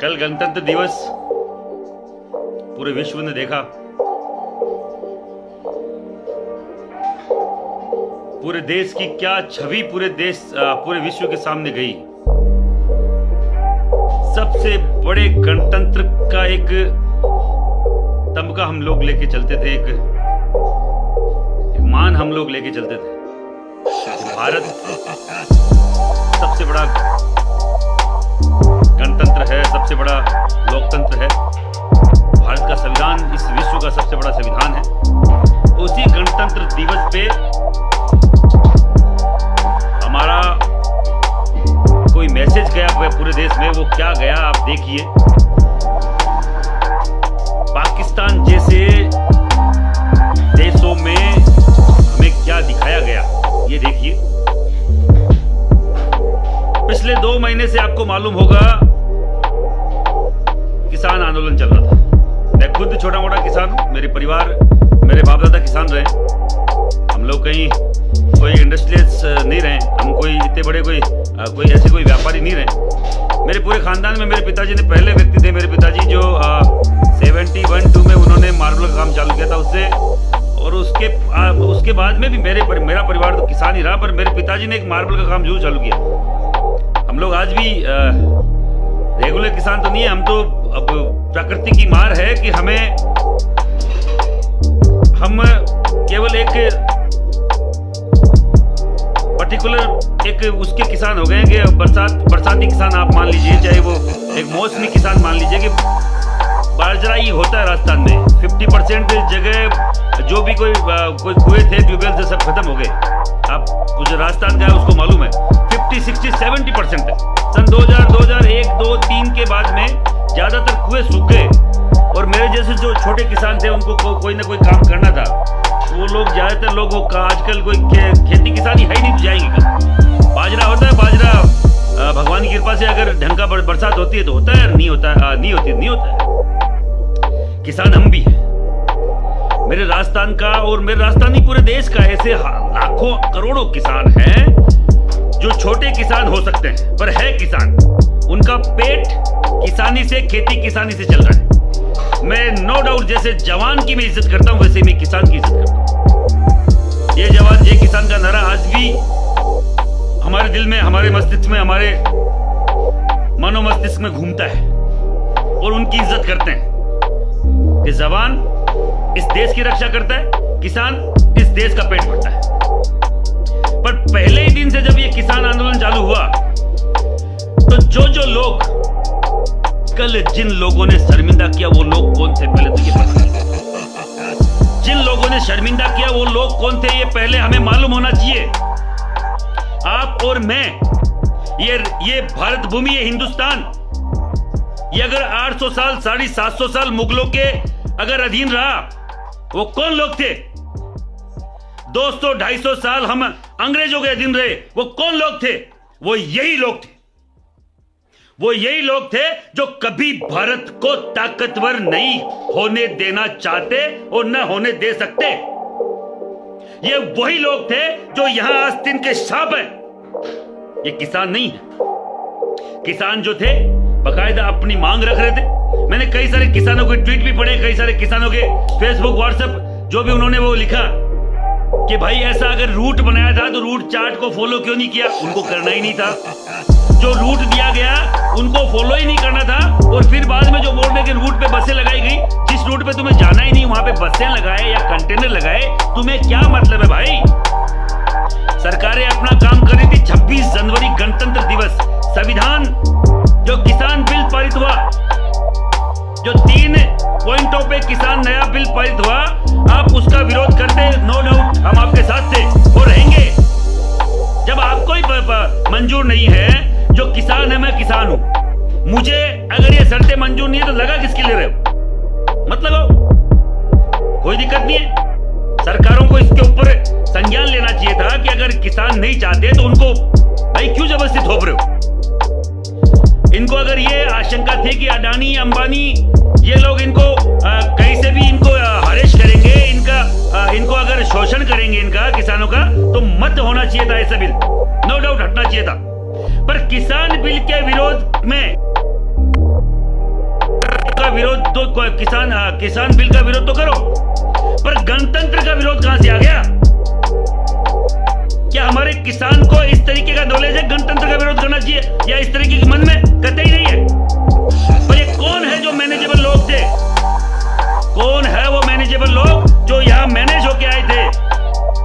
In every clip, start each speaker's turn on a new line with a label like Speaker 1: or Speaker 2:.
Speaker 1: कल गणतंत्र दिवस पूरे विश्व ने देखा। पूरे देश की क्या छवि पूरे विश्व के सामने गई। सबसे बड़े गणतंत्र का एक तमगा हम लोग लेके चलते थे, एक मान हम लोग लेके चलते थे। भारत सबसे बड़ा गणतंत्र है, सबसे बड़ा लोकतंत्र है। भारत का संविधान इस विश्व का सबसे बड़ा संविधान है। उसी गणतंत्र दिवस पे हमारा कोई मैसेज गया पूरे देश में। वो क्या गया आप देखिए। पाकिस्तान जैसे देशों में हमें क्या दिखाया गया ये देखिए। पिछले 2 महीने से आपको मालूम होगा किसान आंदोलन चल रहा था। मैं खुद छोटा मोटा किसान हूं, मेरे परिवार, मेरे बाप दादा किसान रहे। हम लोग कहीं कोई इंडस्ट्रियलिस्ट नहीं रहे, हम कोई इतने बड़े कोई ऐसे कोई व्यापारी नहीं रहे। मेरे पूरे खानदान में मेरे पिताजी ने पहले व्यक्ति थे। मेरे पिताजी जो 71-2 में उन्होंने मार्बल का काम चालू किया था उससे, और उसके बाद में भी मेरा परिवार तो किसान ही रहा, पर मेरे पिताजी ने एक मार्बल का काम जरूर चालू किया। हम लोग आज भी रेगुलर किसान तो नहीं है, हम तो अब प्रकृति की मार है कि हम केवल एक पर्टिकुलर एक उसके किसान हो गए कि बरसाती किसान आप मान लीजिए, चाहे वो एक मौसमी किसान मान लीजिए कि बाजरा ही होता है राजस्थान में। 50% जगह जो भी कोई कुएं थे, ट्यूबवेल से सब खत्म हो गए। आप जो राजस्थान का है उसको मालूम है 50, 60, 70% है। सन 2000, 2001, 2, 3 के बाद में ज्यादातर कुएं सूख गए, और मेरे जैसे जो छोटे किसान थे उनको कोई ना कोई काम करना था। वो लोग ज्यादातर लोग आजकल कोई खेती किसानी है ही नहीं, तो जाएंगे कहाँ। बाजरा होता है, बाजरा भगवान की कृपा से अगर ढंग का बरसात होती है तो होता है, नहीं होता है। किसान हम भी हैं। मेरे राजस्थान का और मेरे राजस्थान ही पूरे देश का ऐसे लाखों करोड़ों किसान हैं जो छोटे किसान हो सकते हैं पर है किसान। उनका पेट किसानी से, खेती किसानी से चल रहा है। मैं नो डाउट जैसे जवान की मैं इज्जत करता हूं वैसे मैं किसान की इज्जत करता हूं। ये जवान, ये किसान का नारा आज भी हमारे दिल में, हमारे मस्तिष्क में, हमारे मनोमस्तिष्क में घूमता है, और उनकी इज्जत करते हैं कि जवान इस देश की रक्षा करता है, किसान इस देश का पेट भरता है। पर पहले ही दिन से जब ये किसान आंदोलन चालू हुआ तो जो लोग कल जिन लोगों ने शर्मिंदा किया वो लोग कौन थे पहले तो ये पता। जिन लोगों ने शर्मिंदा किया वो लोग कौन थे ये पहले हमें मालूम होना चाहिए। आप और मैं, ये भारत भूमि, ये हिंदुस्तान, ये अगर 800 साल, 750 साल मुगलों के अगर अधीन रहा, वो कौन लोग थे? 200-250 साल हम अंग्रेजों के अधीन रहे, वो कौन लोग थे? वो यही लोग थे। वो यही लोग थे जो कभी भारत को ताकतवर नहीं होने देना चाहते और न होने दे सकते। ये वही लोग थे जो यहां आस्तीन के शाप है। ये किसान नहीं है। किसान जो थे बकायदा अपनी मांग रख रहे थे। मैंने कई सारे किसानों के ट्वीट भी पढ़े, कई सारे किसानों के फेसबुक, व्हाट्सएप जो भी उन्होंने वो लिखा कि भाई ऐसा अगर रूट बनाया था तो रूट चार्ट को फॉलो क्यों नहीं किया? उनको करना ही नहीं था। जो रूट दिया गया उनको फॉलो ही नहीं करना था, और फिर बाद में जो बोल रहे कि रूट पे बसें लगाई गई, जिस रूट पे तुम्हें जाना ही नहीं वहां पे बसें लगाए या कंटेनर लगाए, तुम्हें क्या मतलब है भाई? सरकारें अपना काम कर रही थी। 26 जनवरी गणतंत्र दिवस, संविधान जो किसान बिल पारित हुआ, जो 3 पॉइंटों पे किसान नया बिल पारित हुआ, आप उसका विरोध करते, नो डाउट हम आपके साथ थे और रहेंगे। जब आपको ही मंजूर नहीं है, जो किसान है, मैं किसान हूं, मुझे अगर ये शर्तें मंजूर नहीं है तो लगा किसके लिए रहे हो? मत लगाओ, कोई दिक्कत नहीं है। सरकारों को इसके ऊपर संज्ञान लेना चाहिए था कि अगर किसान नहीं चाहते तो उनको भाई क्यों जबरदस्ती थोप रहे हो? इनको अगर ये आशंका थी कि अडानी, अंबानी ये लोग इनको कहीं से भी इनको हरेश करेंगे, इनको अगर शोषण करेंगे इनका, किसानों का, तो मत होना चाहिए था ऐसा बिल, नो डाउट हटना चाहिए था। पर किसान बिल के विरोध में किसान बिल का विरोध तो करो, पर गणतंत्र का विरोध कहां से आ गया? क्या हमारे किसान को इस तरीके का नॉलेज है गणतंत्र का विरोध करना चाहिए, या इस तरीके के मन में कतई नहीं है? पर ये कौन है जो मैनेजेबल लोग थे? कौन है वो मैनेजेबल लोग जो यहां मैनेज होके आए थे?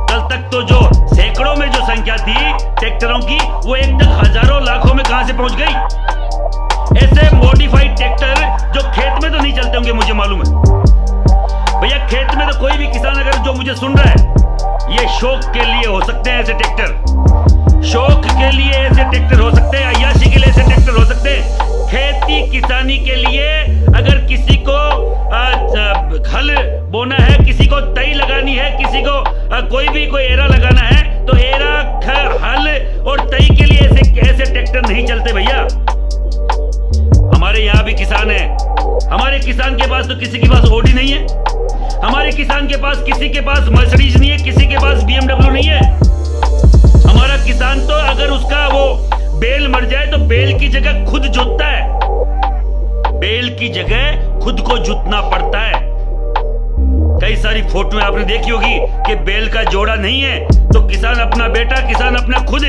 Speaker 1: कल तक तो जो सैकड़ों में जो संख्या थी ट्रैक्टरों की, वो एक तक हजारों लाखों में कहां से पहुंच गई? ऐसे मॉडिफाइड ट्रैक्टर जो खेत में तो नहीं चलते होंगे, मुझे मालूम है भैया। खेत में तो कोई भी किसान अगर जो मुझे सुन रहा है, ये शौक के लिए हो सकते हैं ऐसे ट्रैक्टर, शौक के लिए ऐसे ट्रैक्टर हो सकते हैं, अय्याशी के लिए ऐसे ट्रैक्टर हो सकते हैं। खेती किसानी के लिए अगर किसी को हल बोना है, किसी को तई लगानी है, किसी को कोई एरा लगाना है, तो एरा हल और तई के लिए ऐसे ट्रैक्टर नहीं चलते भैया। हमारे यहाँ भी किसान है, हमारे किसान के पास तो किसी के पास ओडी नहीं है, हमारे किसान के पास किसी के पास मर्सिडीज नहीं है, किसी के पास BMW नहीं है। हमारा किसान तो अगर उसका वो बेल मर जाए तो बेल की जगह खुद जोतता है, बेल की जगह खुद को जुतना पड़ता है। कई सारी फोटो आपने देखी होगी कि बेल का जोड़ा नहीं है तो किसान अपना बेटा, किसान अपना खुद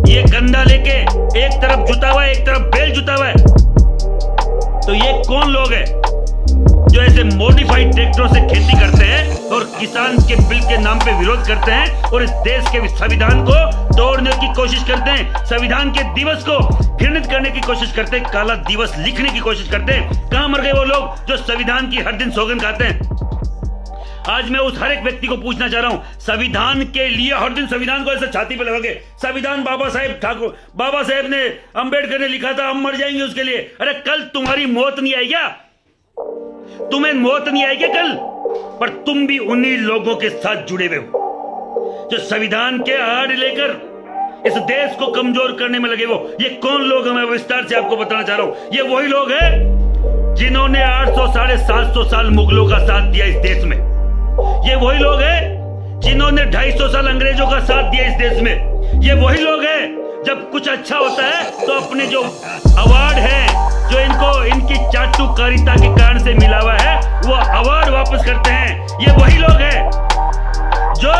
Speaker 1: ये कंधा लेके एक तरफ जुता हुआ है, एक तरफ बेल जुता हुआ है। तो ये कौन लोग हैं जो ऐसे मॉडिफाइड ट्रैक्टरों से खेती करते हैं और किसान के बिल के नाम पे विरोध करते हैं और इस देश के संविधान को तोड़ने की कोशिश करते हैं, संविधान के दिवस को घृणित करने की कोशिश करते हैं, काला दिवस लिखने की कोशिश करते हैं। कहां मर गए वो लोग जो संविधान की हर दिन सौगंध खाते हैं? आज मैं उस हर एक व्यक्ति को पूछना चाह रहा हूं, संविधान के लिए हर दिन संविधान को ऐसे छाती पे लगा के, संविधान बाबा साहेब ने, अंबेडकर ने लिखा था, हम मर जाएंगे उसके लिए। अरे कल तुम्हारी मौत नहीं आई क्या? तुम्हें मौत नहीं आएगी कल? पर तुम भी उन्हीं लोगों के साथ जुड़े हुए हो जो संविधान के आड़ लेकर इस देश को कमजोर करने में लगे हो। ये कौन लोग हैं मैं विस्तार से आपको बताना चाह रहा हूं। ये वही लोग हैं जिन्होंने 800 साढ़े 700 साल मुगलों का साथ दिया इस देश में। ये वही लोग हैं जिन्होंने 250 साल अंग्रेजों का साथ दिया इस देश में। ये वही लोग हैं जब कुछ अच्छा होता है तो अपने जो अवार्ड है, जो इनकी चाटुकारिता के कारण से मिला हुआ है, वो अवार्ड वापस करते हैं। ये वही लोग हैं जो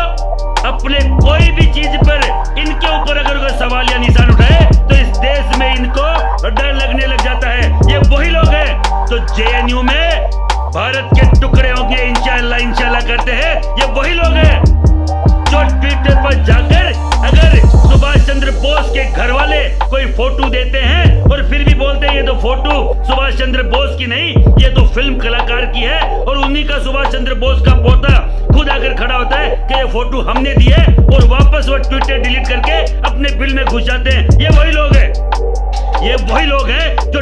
Speaker 1: अपने कोई भी चीज पर इनके ऊपर अगर कोई सवाल या निशान उठाए तो इस देश में इनको डर लगने लग जाता है। ये वही लोग हैं तो JNU में भारत के टुकड़े होंगे इंशाल्लाह करते हैं। ये वही लोग हैं जो ट्विटर पर जाकर अगर सुभाष चंद्र बोस के घर वाले कोई फोटो देते हैं और फिर भी बोलते हैं ये तो फोटो सुभाष चंद्र बोस की नहीं, ये तो फिल्म कलाकार की है, और उन्हीं का सुभाष चंद्र बोस का पोता खुद आकर खड़ा होता है कि ये फोटो हमने दी है, और वापस वो ट्विटर डिलीट करके अपने बिल में घुस जाते हैं। ये वही लोग हैं जो